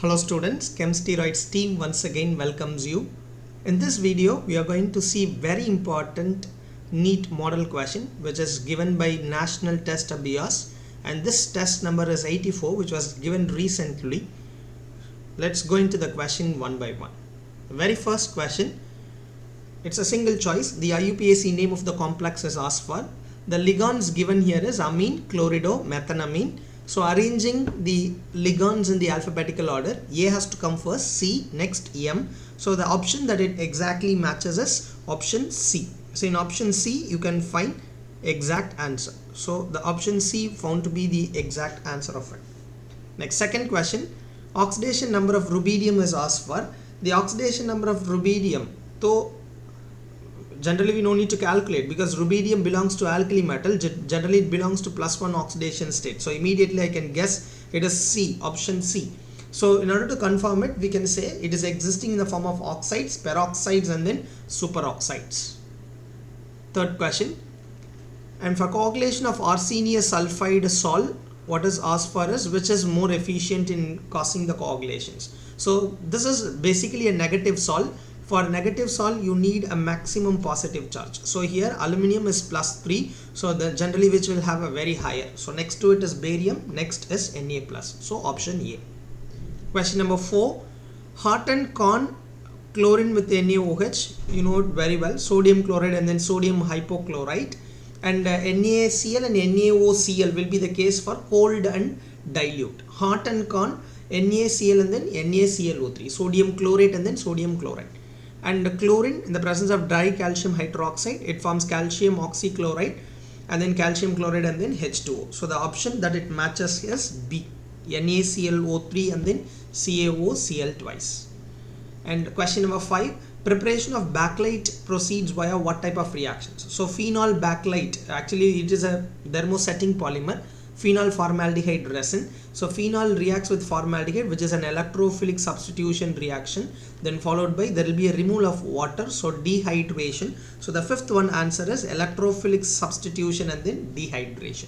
Hello students, Chemsteroids team once again welcomes you. In this video, we are going to see very important NEET model question which is given by National Test Abias, and this test number is 84 which was given recently. Let's go into the question one by one. The very first question, it's a single choice. The IUPAC name of the complex is asked for. The ligands given here is amine, chlorido, methanamine. So arranging the ligands in the alphabetical order, A has to come first, C, next M. So the option that it exactly matches is option C. So in option C, you can find exact answer. So the option C found to be the exact answer of it. Next, second question, oxidation number of rubidium is asked for. The oxidation number of rubidium, though generally we no need to calculate because rubidium belongs to alkali metal, generally it belongs to +1 oxidation state. So immediately I can guess it is C, option C. So in order to confirm it, we can say it is existing in the form of oxides, peroxides and then superoxides. Third question, and for coagulation of arsenious sulfide sol, what is asked for is which is more efficient in causing the coagulations. So this is basically a negative sol. For negative sol, you need a maximum positive charge. So here aluminium is +3, so the generally which will have a very higher. So next to it is barium, next is Na+. So option A. Question number 4, hot and con chlorine with NaOH, you know it very well, sodium chloride and then sodium hypochlorite, and NaCl and NaOCl will be the case for cold and dilute. Hot and con, NaCl and then NaClO3, sodium chlorate and then sodium chloride. And chlorine, in the presence of dry calcium hydroxide, it forms calcium oxychloride and then calcium chloride and then H2O. So the option that it matches is B, NaClO3 and then CaOCl twice. And question number 5, preparation of bakelite proceeds via what type of reactions? So phenol bakelite, actually it is a thermosetting polymer, phenol formaldehyde resin. So phenol reacts with formaldehyde, which is an electrophilic substitution reaction, then followed by there will be a removal of water, so dehydration. So the fifth one answer is electrophilic substitution and then dehydration.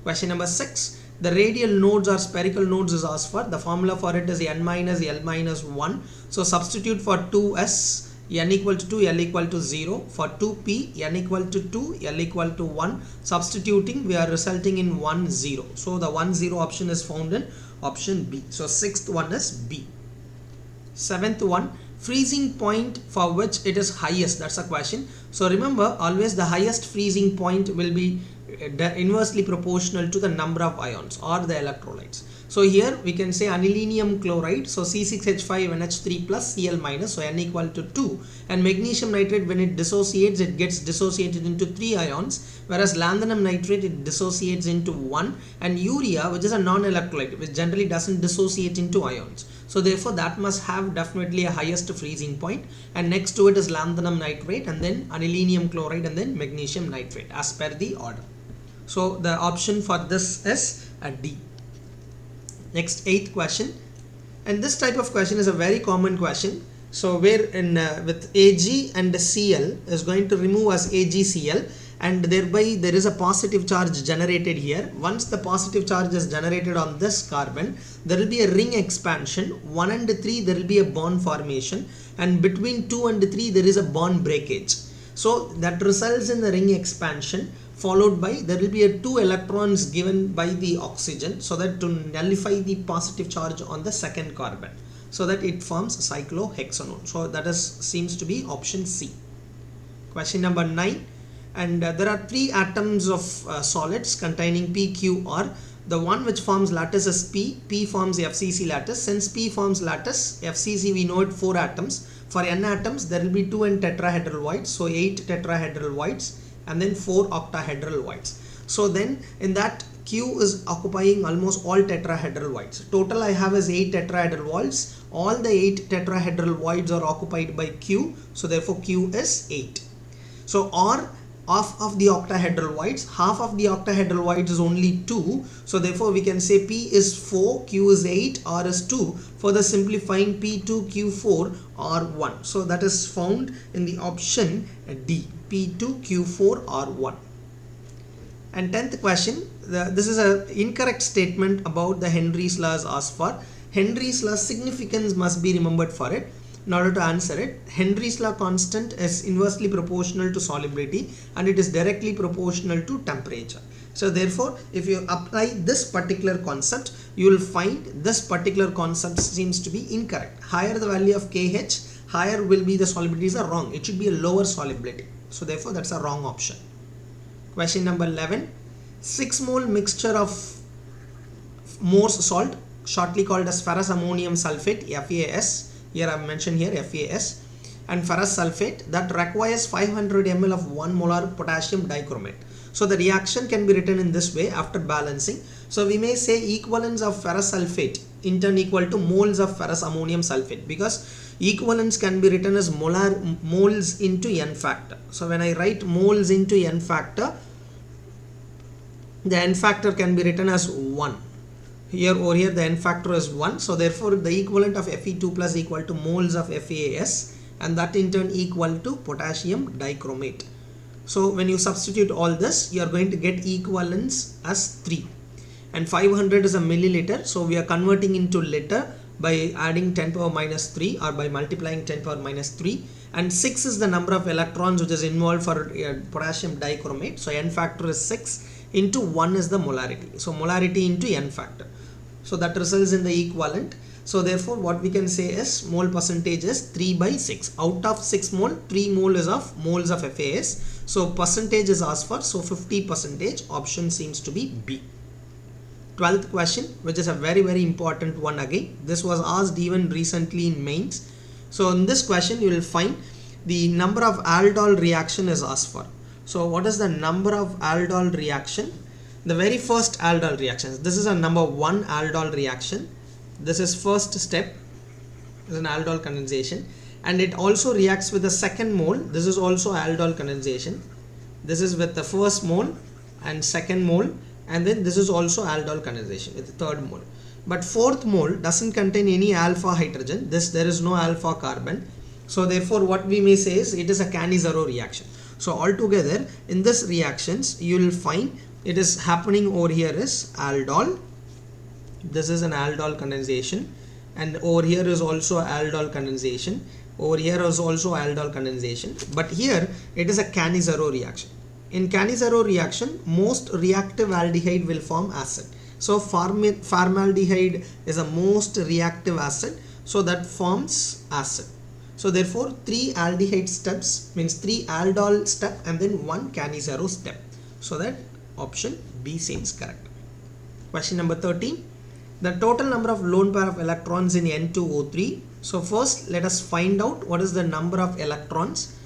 Question number 6, the radial nodes or spherical nodes is asked for. The formula for it is n minus L minus 1. So substitute for 2s, n equal to 2, L equal to 0. For 2p, n equal to 2, L equal to 1. Substituting, we are resulting in 1 0. So the 1 0 option is found in option B. So sixth one is B. Seventh one, freezing point for which it is highest. That's a question. So remember, always the highest freezing point will be inversely proportional to the number of ions or the electrolytes. So here we can say anilinium chloride, so C6H5NH3 plus Cl minus, so N equal to 2, and magnesium nitrate, when it dissociates, it gets dissociated into 3 ions, whereas lanthanum nitrate, it dissociates into 1, and urea, which is a non-electrolyte, which generally doesn't dissociate into ions. So therefore that must have definitely a highest freezing point, and next to it is lanthanum nitrate and then anilinium chloride and then magnesium nitrate as per the order. So the option for this is a D. Next, eighth question, and this type of question is a very common question. So where in with Ag and Cl is going to remove as AgCl, and thereby there is a positive charge generated here. Once the positive charge is generated on this carbon, there will be a ring expansion. 1 and 3 there will be a bond formation, and between 2 and 3 there is a bond breakage. So that results in the ring expansion, followed by there will be a 2 electrons given by the oxygen, so that to nullify the positive charge on the second carbon, so that it forms cyclohexanone. So that is seems to be option C. Question number 9, and there are 3 atoms of solids containing PQR. The one which forms lattice is P forms FCC lattice. Since P forms lattice, FCC we know it 4 atoms. For n atoms there will be 2 n tetrahedral voids, so 8 tetrahedral voids and then 4 octahedral voids. So then in that Q is occupying almost all tetrahedral voids. Total I have is 8 tetrahedral voids. All the 8 tetrahedral voids are occupied by Q, so therefore Q is 8. So or half of the octahedral voids, half of the octahedral voids is only 2, so therefore we can say P is 4, Q is 8, R is 2. Further simplifying, P2, Q4, R1. So that is found in the option D, P2, Q4, R1. And 10th question, this is an incorrect statement about the Henry's laws asked for. Henry's law significance must be remembered for it. In order to answer it, Henry's law constant is inversely proportional to solubility and it is directly proportional to temperature. So therefore, if you apply this particular concept, you will find this particular concept seems to be incorrect. Higher the value of KH, higher will be the solubilities are wrong. It should be a lower solubility. So therefore, that's a wrong option. Question number 11. 6 mole mixture of Morse salt, shortly called as ferrous ammonium sulfate, FAS. Here I have mentioned here FAS, and ferrous sulfate that requires 500 ml of 1 molar potassium dichromate. So the reaction can be written in this way after balancing. So we may say equivalence of ferrous sulfate in turn equal to moles of ferrous ammonium sulfate, because equivalence can be written as moles into n factor. So when I write moles into n factor, the n factor can be written as 1. Here over here the n factor is 1. So therefore the equivalent of Fe2 plus equal to moles of FAS, and that in turn equal to potassium dichromate. So when you substitute all this, you are going to get equivalence as 3. And 500 is a milliliter. So we are converting into liter by adding 10 power minus 3 or by multiplying 10 power minus 3. And 6 is the number of electrons which is involved for potassium dichromate. So n factor is 6 into 1 is the molarity. So molarity into n factor. So that results in the equivalent. So therefore what we can say is mole percentage is 3 by 6. Out of 6 mole, 3 mole is of moles of FAS. So percentage is asked for. So 50%. Option seems to be B. 12th question, which is a very important one again. This was asked even recently in mains. So in this question you will find the number of aldol reaction is asked for. So what is the number of aldol reaction? The very first aldol reaction. This is a number 1 aldol reaction. This is first step, is an aldol condensation, and it also reacts with the second mole. This is also aldol condensation. This is with the first mole and second mole, and then this is also aldol condensation with the third mole. But fourth mole doesn't contain any alpha hydrogen. There is no alpha carbon. So therefore what we may say is it is a Cannizzaro reaction. So altogether in this reactions you will find it is happening over here is aldol. This is an aldol condensation, and over here is also aldol condensation. Over here is also aldol condensation. But here it is a Cannizzaro reaction. In Cannizzaro reaction, most reactive aldehyde will form acid. So formaldehyde is a most reactive acid, so that forms acid. So therefore 3 aldehyde steps means 3 aldol step and then 1 Cannizzaro step. So that option B seems correct. Question number 13. The total number of lone pair of electrons in N2O3. So first let us find out what is the number of electrons,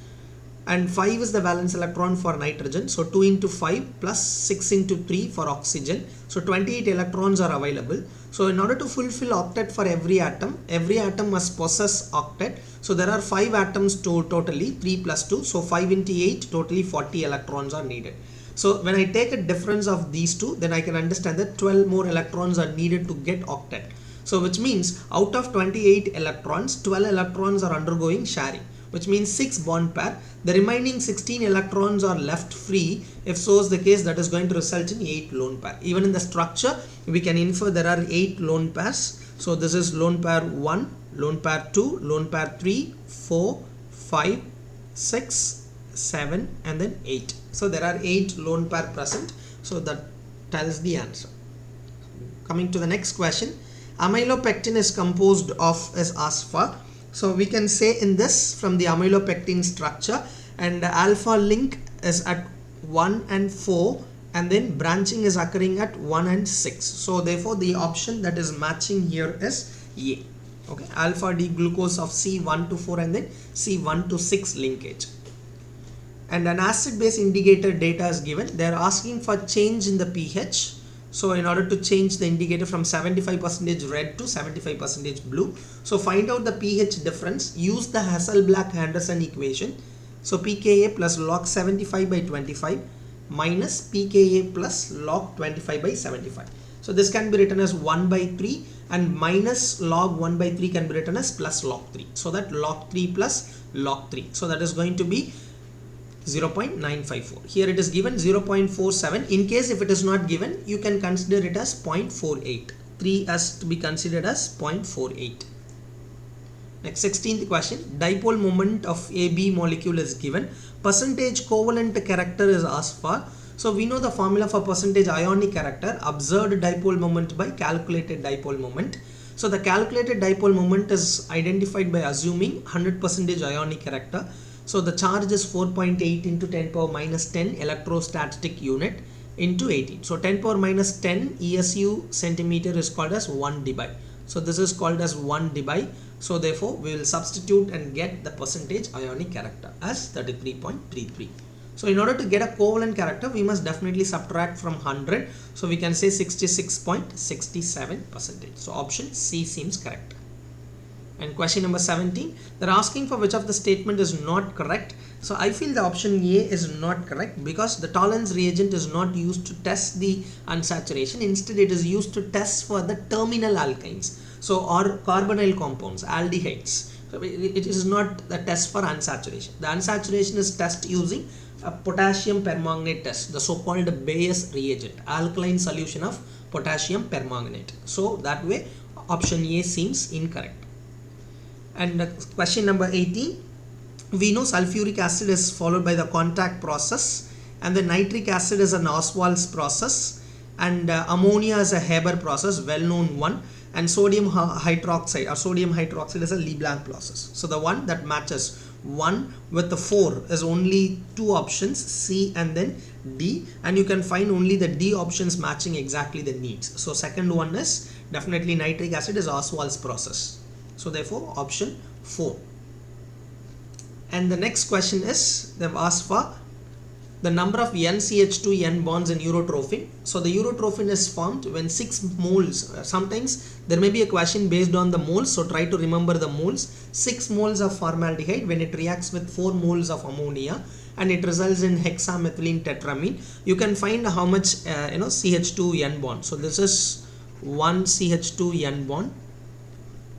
and 5 is the valence electron for nitrogen. So 2 into 5 plus 6 into 3 for oxygen. So 28 electrons are available. So in order to fulfill octet for every atom must possess octet. So there are 5 atoms totally, 3 plus 2. So 5 into 8, totally 40 electrons are needed. So when I take a difference of these two, then I can understand that 12 more electrons are needed to get octet. So which means out of 28 electrons, 12 electrons are undergoing sharing, which means 6 bond pair. The remaining 16 electrons are left free. If so is the case, that is going to result in 8 lone pair. Even in the structure, we can infer there are 8 lone pairs. So this is lone pair 1, lone pair 2, lone pair 3, 4, 5, 6, 7 and then 8. So there are 8 lone pair present. So that tells the answer. Coming to the next question, amylopectin is composed of is asked for. So we can say in this from the amylopectin structure, and the alpha link is at 1 and 4 and then branching is occurring at 1 and 6. So therefore the option that is matching here is A. Okay, alpha D glucose of C1 to 4 and then C1 to 6 linkage. And an acid base indicator data is given. They are asking for change in the pH. So in order to change the indicator from 75% red to 75% blue, so find out the pH difference. Use the Hasselbalch-Anderson equation. So pKa plus log 75 by 25 minus pKa plus log 25 by 75. So this can be written as 1 by 3 and minus log 1 by 3 can be written as plus log 3. So that log 3 plus log 3. So that is going to be 0.954. Here it is given 0.47. In case if it is not given, you can consider it as 0.48. 3 has to be considered as 0.48. Next, 16th question. Dipole moment of AB molecule is given. Percentage covalent character is asked for. So we know the formula for percentage ionic character, observed dipole moment by calculated dipole moment. So the calculated dipole moment is identified by assuming 100% ionic character. So the charge is 4.8 into 10 power minus 10 electrostatic unit into 18. So 10 power minus 10 ESU centimeter is called as 1 dBi. So this is called as 1 dBi. So therefore we will substitute and get the percentage ionic character as 33.33. So in order to get a covalent character, we must definitely subtract from 100. So we can say 66.67%. So option C seems correct. And question number 17, they're asking for which of the statement is not correct. So I feel the option A is not correct because the tolerance reagent is not used to test the unsaturation. Instead, it is used to test for the terminal alkynes. So or carbonyl compounds, aldehydes. So it is not the test for unsaturation. The unsaturation is test using a potassium permanganate test, the so-called Bayes reagent, alkaline solution of potassium permanganate. So that way option A seems incorrect. And question number 18, we know sulfuric acid is followed by the contact process, and the nitric acid is an Ostwald's process, and ammonia is a Haber process, well known one, and sodium hydroxide or sodium hydroxide is a Leblanc process. So the one that matches 1 with the 4 is only two options, C and then D, and you can find only the D options matching exactly the needs. So second one is definitely nitric acid is Ostwald's process. So therefore option 4. And the next question is, they've asked for the number of NCH2N bonds in urotrophin. So the urotrophin is formed when 6 moles, sometimes there may be a question based on the moles, so try to remember the moles. 6 moles of formaldehyde when it reacts with 4 moles of ammonia, and it results in hexamethylene tetramine. You can find how much CH2N bond. So this is 1 CH2N bond,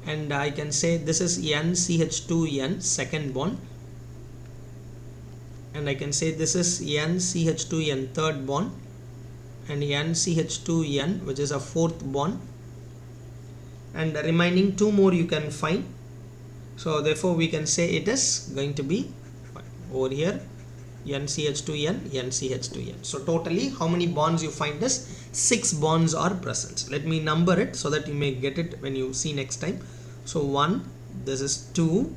and I can say this is NCH2N second bond, and I can say this is NCH2N third bond, and NCH2N which is a fourth bond, and the remaining 2 more you can find. So therefore we can say it is going to be over here NCH2N, NCH2N. So totally how many bonds you find is 6 bonds are present. Let me number it so that you may get it when you see next time. So 1, this is 2,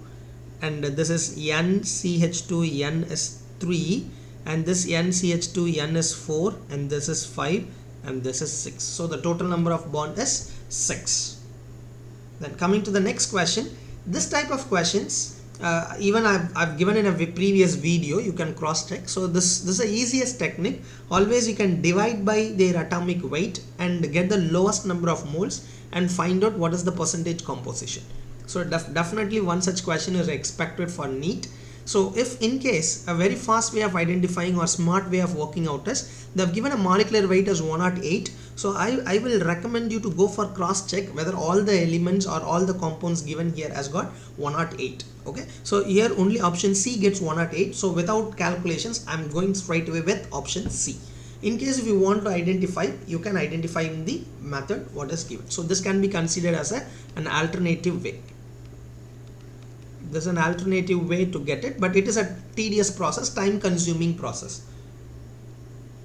and this is NCH2N is 3, and this NCH2N is 4, and this is 5, and this is 6. So the total number of bond is 6. Then coming to the next question, this type of questions even I've given in a previous video, you can cross check. So this is the easiest technique. Always you can divide by their atomic weight and get the lowest number of moles and find out what is the percentage composition. So definitely one such question is expected for NEET. So if in case a very fast way of identifying or smart way of working out is, they've given a molecular weight as 108. So I will recommend you to go for cross check whether all the elements or all the compounds given here has got 108. Okay, so here only option C gets 108. So without calculations, I'm going straight away with option C. In case if you want to identify, you can identify in the method what is given. So this can be considered as an alternative way. There's an alternative way to get it, but it is a tedious process, time consuming process.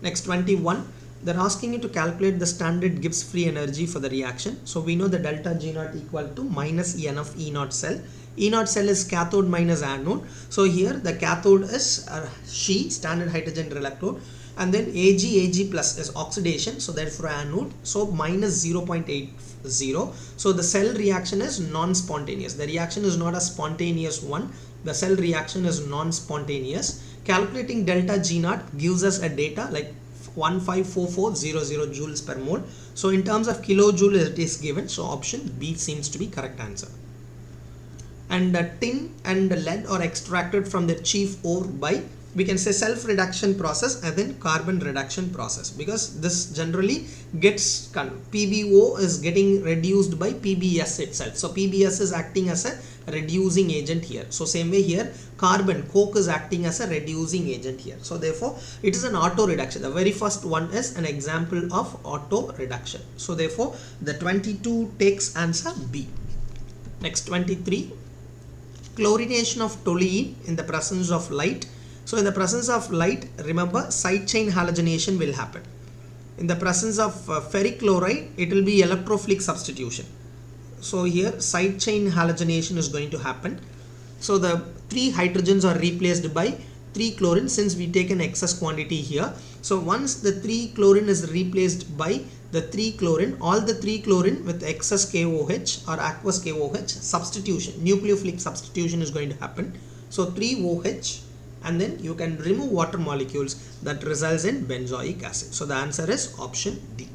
Next 21, they're asking you to calculate the standard Gibbs free energy for the reaction. So we know the delta G naught equal to minus En of E naught cell. E naught cell is cathode minus anode. So here the cathode is She, standard hydrogen electrode, and then Ag plus is oxidation, so therefore anode, so minus 0.80. So the cell reaction is non-spontaneous. The reaction is not a spontaneous one. The cell reaction is non-spontaneous. Calculating delta G naught gives us a data like 154400 joules per mole. So in terms of kilojoule it is given. So option B seems to be correct answer. And tin and lead are extracted from the chief ore by we can say self reduction process and then carbon reduction process, because this generally gets PbO is getting reduced by PbS itself. So PbS is acting as a reducing agent here. So same way here, carbon coke is acting as a reducing agent here. So therefore it is an auto reduction. The very first one is an example of auto reduction. So therefore the 22 takes answer B. Next 23, chlorination of toluene in the presence of light. So in the presence of light, remember side chain halogenation will happen. In the presence of ferric chloride, it will be electrophilic substitution. So here side chain halogenation is going to happen. So the 3 hydrogens are replaced by 3 chlorine, since we take an excess quantity here. So once the 3 chlorine is replaced by the 3 chlorine, all the 3 chlorine with excess KOH or aqueous KOH, substitution, nucleophilic substitution is going to happen. So 3 OH, and then you can remove water molecules, that results in benzoic acid. So the answer is option D.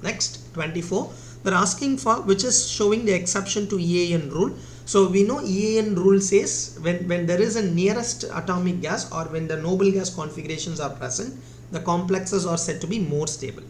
Next 24, they're asking for which is showing the exception to EAN rule. So we know EAN rule says when there is a nearest atomic gas or when the noble gas configurations are present, the complexes are said to be more stable.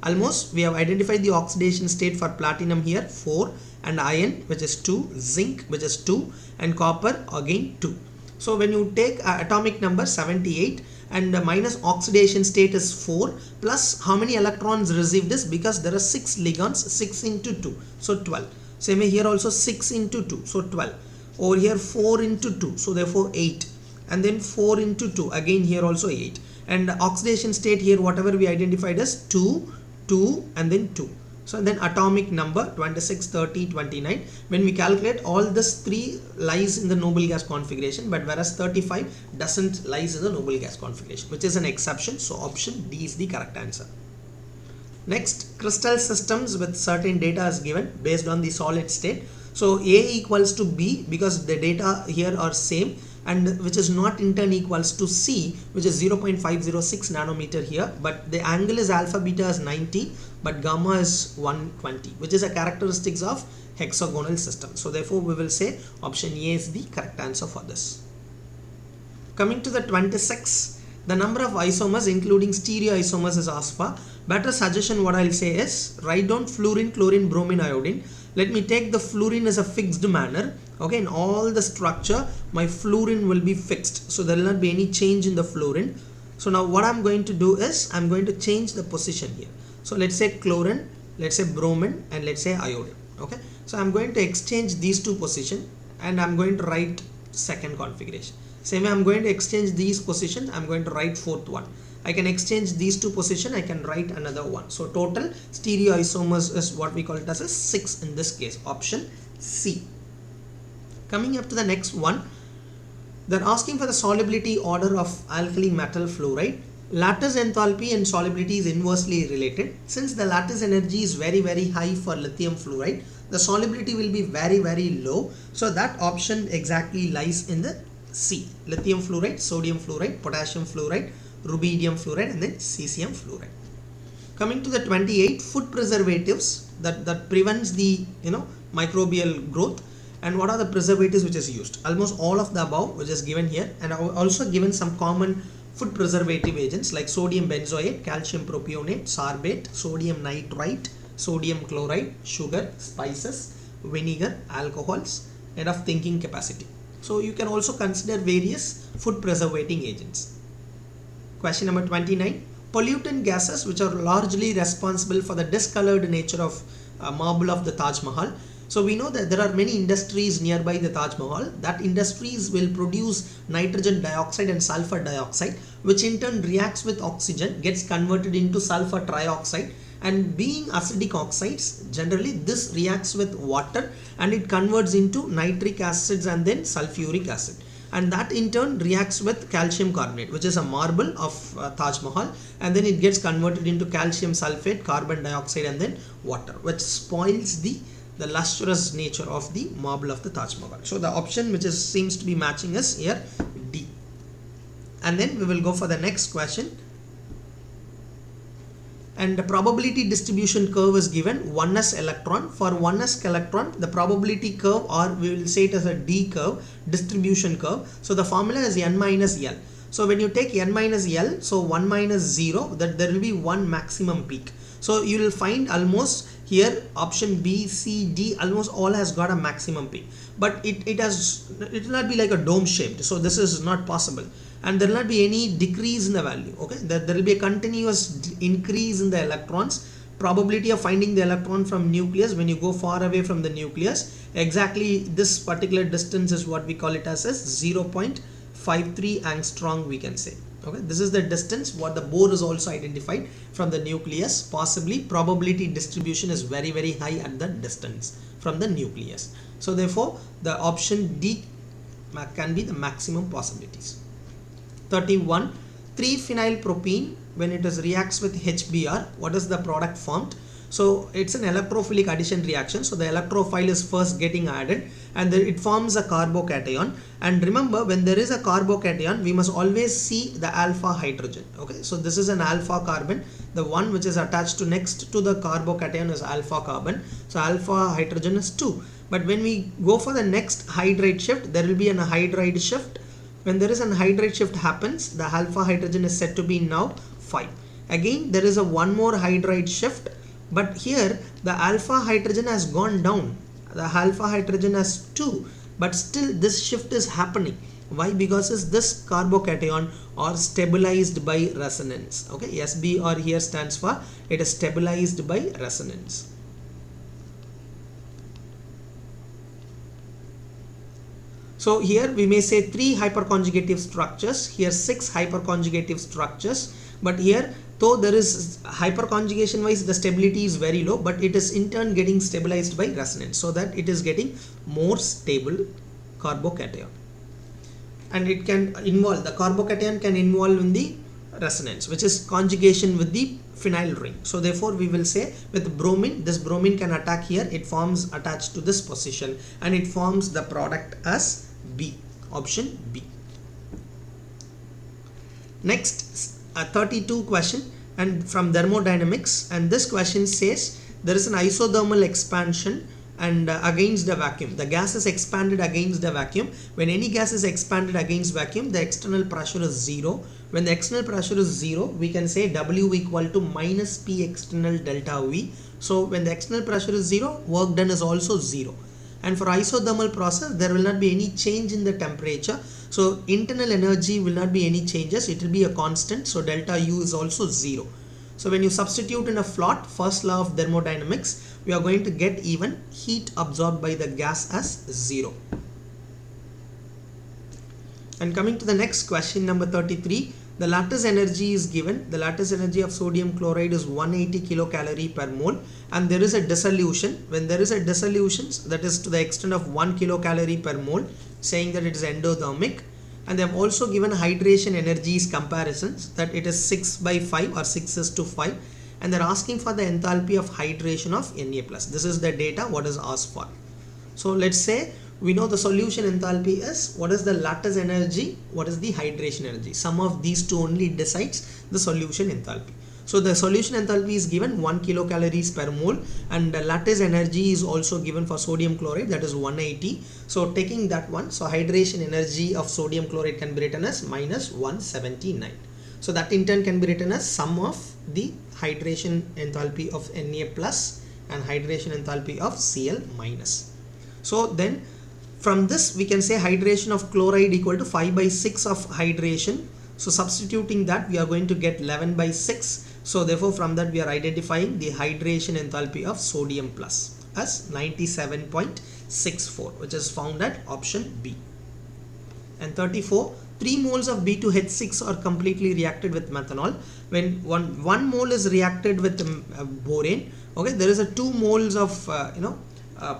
Almost we have identified the oxidation state for platinum here 4, and iron which is 2, zinc which is 2, and copper again 2. So when you take atomic number 78 and the minus oxidation state is 4, plus how many electrons received is, because there are 6 ligands, 6 into 2, so 12. Same way here also 6 into 2, so 12. Over here 4 into 2, so therefore 8. And then 4 into 2, again here also 8. And the oxidation state here, whatever we identified as 2, 2 and then 2. So then atomic number 26, 30, 29. When we calculate, all this 3 lies in the noble gas configuration, but whereas 35 doesn't lies in the noble gas configuration, which is an exception. So option D is the correct answer. Next, crystal systems with certain data is given based on the solid state. So A equals to B because the data here are same, and which is not in turn equals to C, which is 0.506 nanometer here, but the angle is alpha beta is 90, but gamma is 120, which is a characteristics of hexagonal system. So therefore we will say option A is the correct answer for this. Coming to the 26, the number of isomers including stereoisomers is asked for. Better suggestion what I'll say is write down fluorine, chlorine, bromine, iodine. Let me take the fluorine as a fixed manner. Okay, in all the structure my fluorine will be fixed, so there will not be any change in the fluorine. So now what I'm going to do is I'm going to change the position here. So let's say chlorine, let's say bromine, and let's say iodine. Okay, so I'm going to exchange these two positions and I'm going to write second configuration. Same way I'm going to exchange these positions, I'm going to write fourth one. I can exchange these two positions, I can write another one. So total stereoisomers is what we call it as a 6 in this case, option C. Coming up to the next one, they're asking for the solubility order of alkali metal fluoride. Lattice enthalpy and solubility is inversely related. Since the lattice energy is very high for lithium fluoride, the solubility will be very low. So that option exactly lies in the C. Lithium fluoride, sodium fluoride, potassium fluoride, rubidium fluoride, and then cesium fluoride. Coming to the 28, food preservatives that prevents the microbial growth. And what are the preservatives which is used? Almost all of the above which is given here, and also given some common food preservative agents like sodium benzoate, calcium propionate, sorbate, sodium nitrite, sodium chloride, sugar, spices, vinegar, alcohols, and of thinking capacity. So you can also consider various food preservating agents. Question number 29, pollutant gases which are largely responsible for the discolored nature of marble of the Taj Mahal. So we know that there are many industries nearby the Taj Mahal. That industries will produce nitrogen dioxide and sulfur dioxide, which in turn reacts with oxygen, gets converted into sulfur trioxide, and being acidic oxides, generally this reacts with water and it converts into nitric acids and then sulfuric acid. And that in turn reacts with calcium carbonate, which is a marble of Taj Mahal, and then it gets converted into calcium sulfate, carbon dioxide, and then water, which spoils the lustrous nature of the marble of the Taj Mahal. So the option which seems to be matching is here D. And then we will go for the next question. And the probability distribution curve is given 1s electron. For 1s electron, the probability curve, or we will say it as a D curve, distribution curve. So the formula is n minus L. So when you take n minus L, so 1 minus 0, that there will be one maximum peak. So you will find almost here option B, C, D, almost all has got a maximum peak, but it will not be like a dome shaped. So this is not possible, and there will not be any decrease in the value. Okay, there will be a continuous increase in the electrons. Probability of finding the electron from nucleus when you go far away from the nucleus, exactly this particular distance is what we call it as 0.53 angstrom, we can say. Okay, this is the distance what the Bohr is also identified from the nucleus. Possibly probability distribution is very high at the distance from the nucleus. So therefore the option D can be the maximum possibilities. 31. 3-phenylpropene, when it is reacts with HBr, what is the product formed? So it's an electrophilic addition reaction. So the electrophile is first getting added, and then it forms a carbocation. And remember, when there is a carbocation, we must always see the alpha hydrogen. Okay, so this is an alpha carbon. The one which is attached to next to the carbocation is alpha carbon. So alpha hydrogen is 2. But when we go for the next hydride shift, there will be an hydride shift. When there is an hydride shift happens, the alpha hydrogen is said to be now 5. Again, there is a one more hydride shift, but here the alpha hydrogen has gone down. The alpha hydrogen has 2, but still this shift is happening. Why? Because this carbocation are stabilized by resonance. Okay, SBr here stands for it is stabilized by resonance. So here we may say 3 hyperconjugative structures, here 6 hyperconjugative structures, but here though there is hyperconjugation wise the stability is very low, but it is in turn getting stabilized by resonance, so that it is getting more stable carbocation, and it can involve, the carbocation can involve in the resonance, which is conjugation with the phenyl ring. So therefore we will say with bromine, this bromine can attack here, it forms attached to this position, and it forms the product as B, option B. Next, a 32 question, and from thermodynamics, and this question says there is an isothermal expansion and against the vacuum. The gas is expanded against the vacuum. When any gas is expanded against vacuum, the external pressure is 0. When the external pressure is 0, we can say W equal to minus P external delta V. So when the external pressure is 0, work done is also 0. And for isothermal process, there will not be any change in the temperature. So internal energy will not be any changes. It will be a constant. So delta U is also 0. So when you substitute in a plot, first law of thermodynamics, we are going to get even heat absorbed by the gas as 0. And coming to the next question, number 33, the lattice energy is given. The lattice energy of sodium chloride is 180 kilocalorie per mole, and there is a dissolution. When there is a dissolution, that is to the extent of 1 kilocalorie per mole, saying that it is endothermic. And they have also given hydration energies comparisons, that it is 6 by 5 or 6:5, and they're asking for the enthalpy of hydration of Na+. This is the data what is asked for. So let's say we know the solution enthalpy is what is the lattice energy, what is the hydration energy. Sum of these two only decides the solution enthalpy. So the solution enthalpy is given 1 kilocalories per mole, and the lattice energy is also given for sodium chloride, that is 180. So taking that one, so hydration energy of sodium chloride can be written as minus 179. So that in turn can be written as sum of the hydration enthalpy of Na plus and hydration enthalpy of Cl minus. So then from this we can say hydration of chloride equal to 5 by 6 of hydration. So substituting that, we are going to get 11 by 6. So therefore from that we are identifying the hydration enthalpy of sodium plus as 97.64, which is found at option B. And 34, 3 moles of B2H6 are completely reacted with methanol. When one mole is reacted with borane, okay, there is a 2 moles of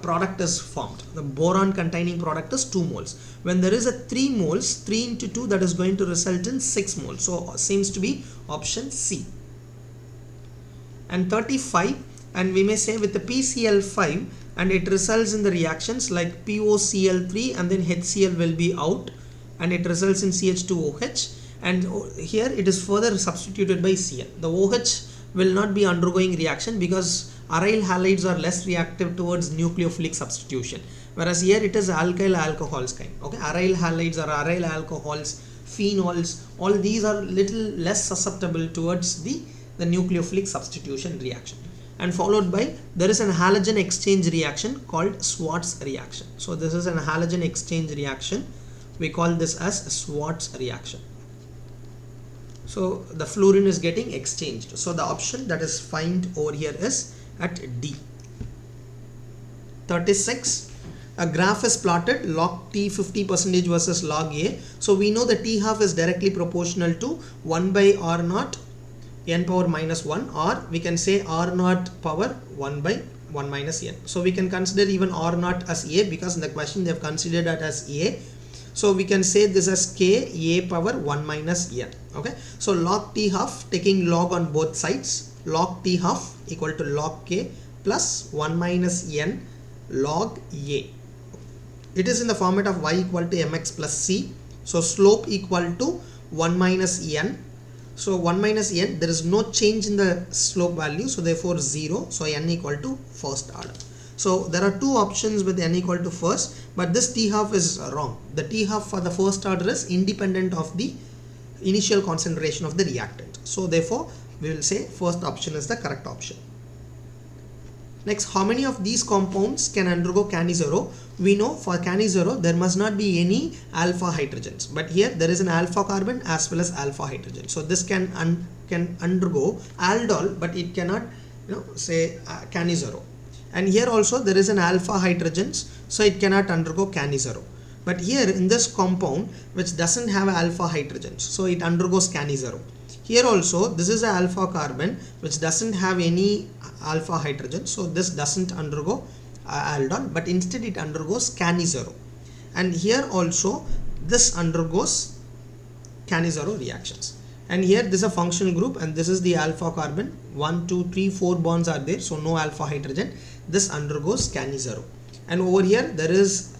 product is formed. The boron containing product is 2 moles. When there is a 3 moles, 3 into 2, that is going to result in 6 moles. So seems to be option C. And 35, and we may say with the PCl5, and it results in the reactions like POCl3, and then HCl will be out, and it results in CH2OH, and here it is further substituted by Cl. The OH will not be undergoing reaction because aryl halides are less reactive towards nucleophilic substitution, whereas here it is alkyl alcohols kind. Okay, aryl halides or aryl alcohols phenols, all these are little less susceptible towards the nucleophilic substitution reaction. And followed by, there is an halogen exchange reaction called Schwartz reaction. So this is an halogen exchange reaction. We call this as Schwartz reaction. So the fluorine is getting exchanged. So the option that is found over here is at D. 36. A graph is plotted, log T 50% versus log A. So we know the T half is directly proportional to 1 by R naught n power minus 1, or we can say R naught power 1 by 1 minus n. So we can consider even R naught as A, because in the question they have considered that as A. So we can say this as K A power 1 minus n. Okay. So log T half, taking log on both sides, log T half equal to log K plus 1 minus n log A. It is in the format of y equal to mx plus c. So slope equal to 1 minus n. So 1 minus n, there is no change in the slope value, so therefore 0. So n equal to first order. So there are two options with n equal to first, but this T half is wrong. The T half for the first order is independent of the initial concentration of the reactant. So therefore we will say first option is the correct option. Next, how many of these compounds can undergo Cannizzaro? We know for Cannizzaro there must not be any alpha hydrogens, but here there is an alpha carbon as well as alpha hydrogen. So this can undergo aldol, but it cannot, say Cannizzaro. And here also there is an alpha hydrogens, so it cannot undergo Cannizzaro. But here in this compound which doesn't have alpha hydrogens, so it undergoes Cannizzaro. Here also this is an alpha carbon which doesn't have any alpha hydrogen, so this doesn't undergo aldol, but instead it undergoes Cannizzaro. And here also this undergoes Cannizzaro reactions. And here this is a functional group, and this is the alpha carbon. 1 2 3 4 bonds are there, so no alpha hydrogen. This undergoes Cannizzaro. And over here there is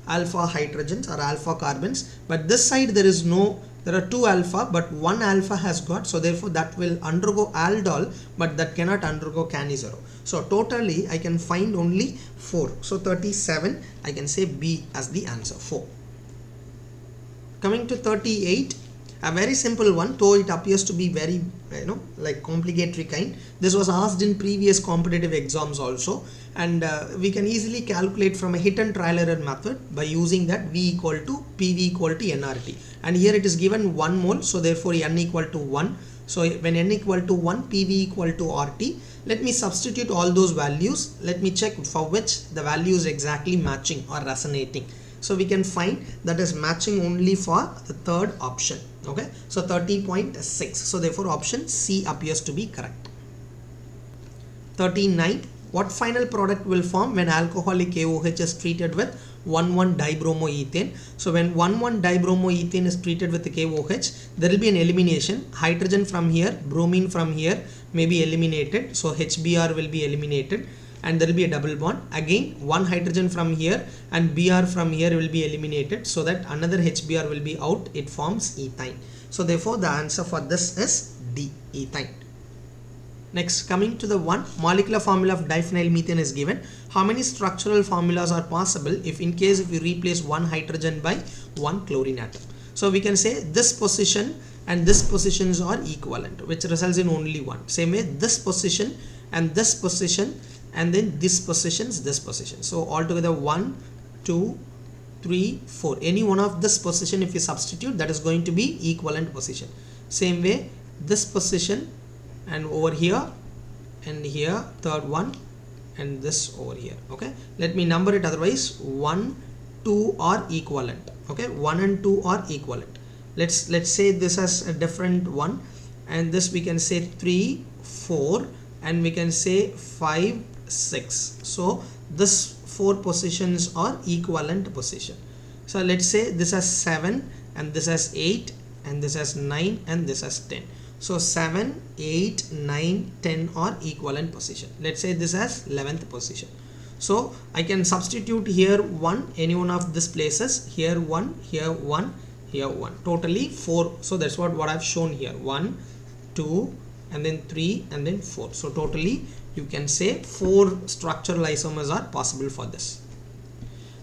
alpha hydrogens or alpha carbons, but this side there is no, there are two alpha, but one alpha has got, so therefore that will undergo aldol, but that cannot undergo Cannizzaro. So totally I can find only 4. So 37, I can say B as the answer, 4. Coming to 38, a very simple one, though it appears to be very like complicatory kind. This was asked in previous competitive exams also, and we can easily calculate from a hit and trial error method by using that V equal to PV equal to nRT. And here it is given 1 mole, so therefore n equal to 1. So when n equal to 1, PV equal to RT. Let me substitute all those values. Let me check for which the value is exactly matching or resonating. So we can find that is matching only for the third option. Okay, so 30.6. So therefore option C appears to be correct. 39. What final product will form when alcoholic KOH is treated with 1,1-dibromoethane? So when 1,1-dibromoethane is treated with the KOH, there will be an elimination. Hydrogen from here, bromine from here may be eliminated. So HBr will be eliminated, and there will be a double bond. Again, one hydrogen from here and Br from here will be eliminated, so that another HBr will be out. It forms ethyne. So therefore the answer for this is D, ethyne. Next, coming to the molecular formula of diphenylmethane is given. How many structural formulas are possible if we replace one hydrogen by one chlorine atom? So we can say this position and this positions are equivalent, which results in only one. Same way, this position and this position, and then this position. So altogether 1 2 3 4, any one of this position if you substitute, that is going to be equivalent position. Same way, this position and over here and here, third one, and this over here. Okay, let me number it, otherwise 1 2 are equivalent. Okay, 1 and 2 are equivalent. Let's say this as a different one, and this we can say 3 4, and we can say 5 6. So this 4 positions are equivalent position. So let's say this has 7, and this has 8, and this has 9, and this has 10. So 7 8 9 10 are equivalent position. Let's say this has 11th position. So I can substitute here 1, any one of these places, here 1, here 1, here 1, totally 4. So that's what I've shown here, 1 2 and then 3 and then 4. So totally you can say 4 structural isomers are possible for this.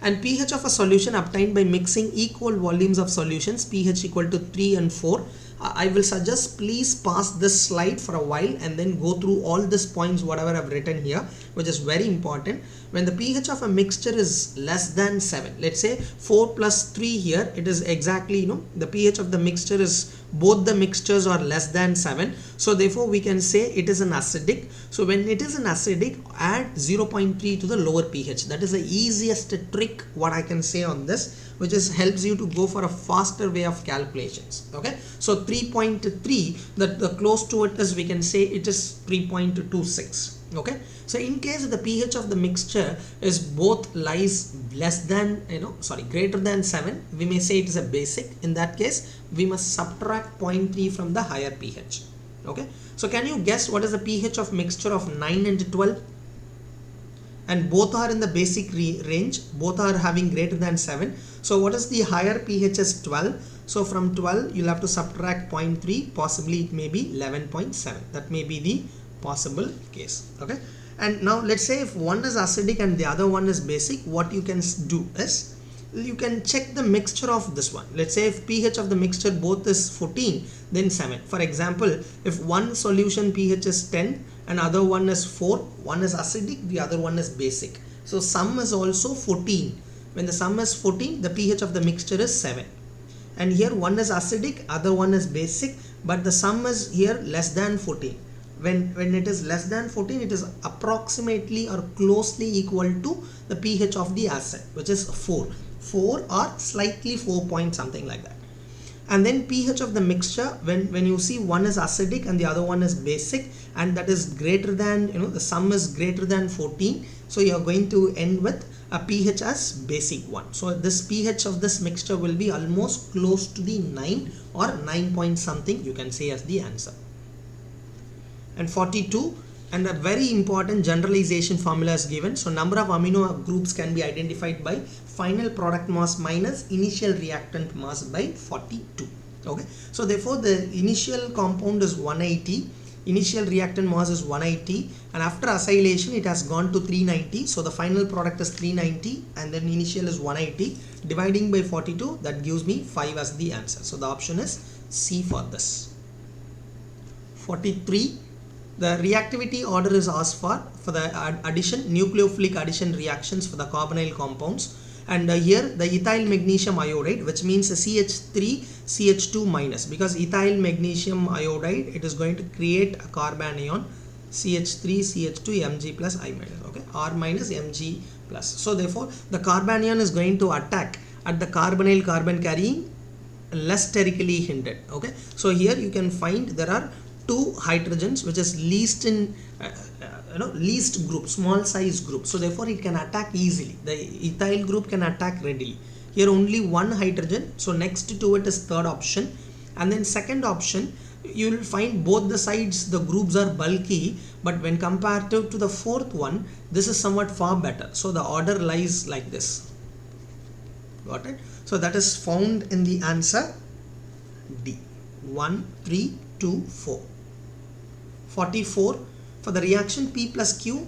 And pH of a solution obtained by mixing equal volumes of solutions, pH equal to 3 and 4. I will suggest please pause this slide for a while and then go through all these points whatever I've written here, which is very important. When the pH of a mixture is less than 7, let's say 4 plus 3 here, it is exactly, the pH of the mixture is, both the mixtures are less than 7, so therefore we can say it is an acidic. So when it is an acidic, add 0.3 to the lower pH. That is the easiest trick what I can say on this, which is helps you to go for a faster way of calculations. Okay, so 3.3, that the close to it is, we can say it is 3.26. Okay, so in case the pH of the mixture is both lies less than, greater than 7, we may say it is a basic. In that case, we must subtract 0.3 from the higher pH. Okay, so can you guess what is the pH of mixture of 9 and 12? And both are in the basic range, both are having greater than 7. So what is the higher pH is 12. So from 12 you'll have to subtract 0.3, possibly it may be 11.7. That may be the possible case. Okay, and now let's say if one is acidic and the other one is basic, what you can do is you can check the mixture of this one. Let's say if pH of the mixture both is 14, then 7. For example, if one solution pH is 10 and other one is 4, one is acidic, the other one is basic. So sum is also 14. When the sum is 14, the pH of the mixture is 7. And here one is acidic, other one is basic, but the sum is here less than 14. When it is less than 14, it is approximately or closely equal to the pH of the acid, which is 4 or slightly 4 point something like that. And then pH of the mixture, when you see one is acidic and the other one is basic, and that is greater than, the sum is greater than 14, so you are going to end with a pH as basic 1. So this pH of this mixture will be almost close to the 9 or 9 point something, you can say as the answer. And 42, and a very important generalization formula is given. So number of amino groups can be identified by final product mass minus initial reactant mass by 42. Okay, so therefore the initial compound is 180, initial reactant mass is 180, and after acylation it has gone to 390. So the final product is 390 and then initial is 180. Dividing by 42, that gives me 5 as the answer. So the option is C for this. 43. The reactivity order is asked for the addition, nucleophilic addition reactions for the carbonyl compounds. And here the ethyl magnesium iodide, which means CH3 CH2 minus, because ethyl magnesium iodide, it is going to create a carbanion CH3 CH2 Mg plus I minus, okay, R minus Mg plus. So therefore the carbanion is going to attack at the carbonyl carbon carrying less sterically hindered. Okay, so here you can find there are 2 hydrogens which is least in least group, small size group, so therefore it can attack easily. The ethyl group can attack readily. Here only 1 hydrogen, so next to it is third option. And then second option, you will find both the sides the groups are bulky, but when compared to the fourth one, this is somewhat far better. So the order lies like this. Got it? So that is found in the answer D. 1, 3, 2, 4. 44. For the reaction P plus Q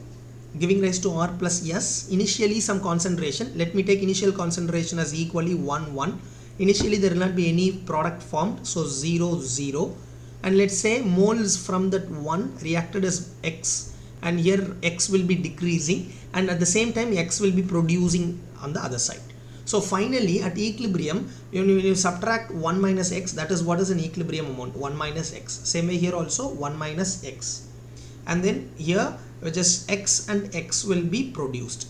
giving rise to R plus S, initially some concentration, let me take initial concentration as equally 1, 1. Initially there will not be any product formed, so 0, 0. And let's say moles from that 1 reacted as X, and here X will be decreasing, and at the same time X will be producing on the other side. So finally at equilibrium, when you subtract 1 minus X, that is what is an equilibrium amount, 1 minus X. Same way here also 1 minus X. And then here which is X and X will be produced.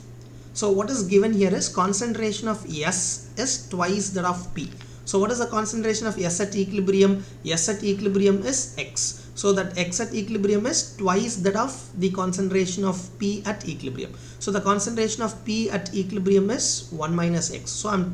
So what is given here is concentration of S is twice that of P. So what is the concentration of S at equilibrium? S at equilibrium is X. So that X at equilibrium is twice that of the concentration of P at equilibrium. So the concentration of P at equilibrium is 1 minus X. So I'm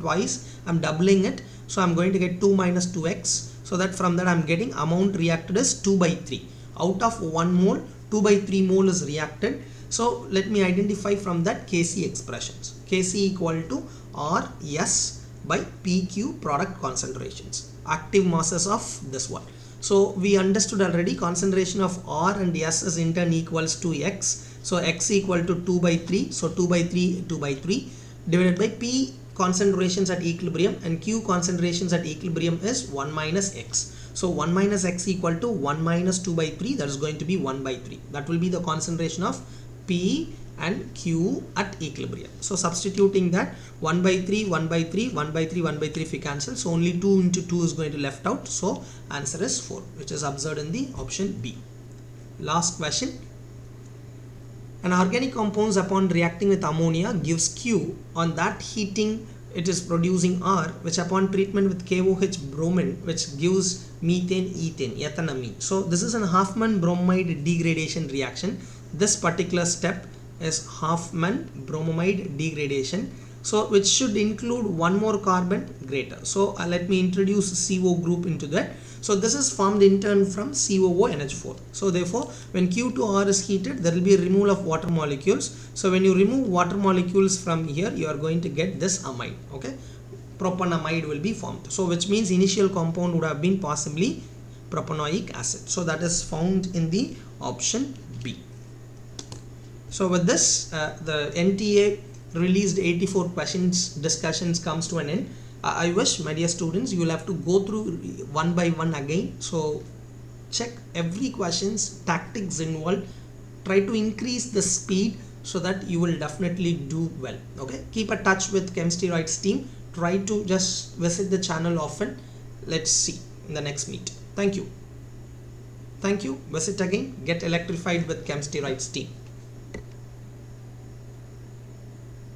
doubling it. So I'm going to get 2 minus 2X. So that from that I'm getting amount reacted is 2 by 3. Out of 1 mole, 2 by 3 mole is reacted. So let me identify from that Kc expressions. Kc equal to Rs by PQ product concentrations, active masses of this one. So we understood already concentration of R and S is in turn equals to X. So X equal to 2 by 3. So 2 by 3, 2 by 3. divided by P concentrations at equilibrium, and Q concentrations at equilibrium is 1 minus X. So 1 minus X equal to 1 minus 2 by 3, that is going to be 1 by 3. That will be the concentration of P and Q at equilibrium. So substituting that, 1 by 3, 1 by 3, 1 by 3, 1 by 3 if we cancel, so only 2 into 2 is going to left out, so answer is 4, which is observed in the option B. Last question. An organic compound upon reacting with ammonia gives Q. On that heating it is producing R, which upon treatment with KOH bromine, which gives methane, ethane, ethanamine. So this is an Hofmann bromide degradation reaction. This particular step is Hofmann bromide degradation, so which should include one more carbon greater. So let me introduce CO group into that. So this is formed in turn from COO NH4. So therefore when Q2R is heated, there will be a removal of water molecules. So when you remove water molecules from here, you are going to get this amide. Okay, propanamide will be formed. So which means initial compound would have been possibly propanoic acid. So that is found in the option B. So with this, the NTA released 84 questions discussions comes to an end. I wish, my dear students, you will have to go through one by one again. So check every question's tactics involved. Try to increase the speed so that you will definitely do well. Okay, keep a touch with Chem-Steroids team. Try to just visit the channel often. Let's see in the next meet. Thank you. Thank you. Visit again. Get electrified with Chem-Steroids team.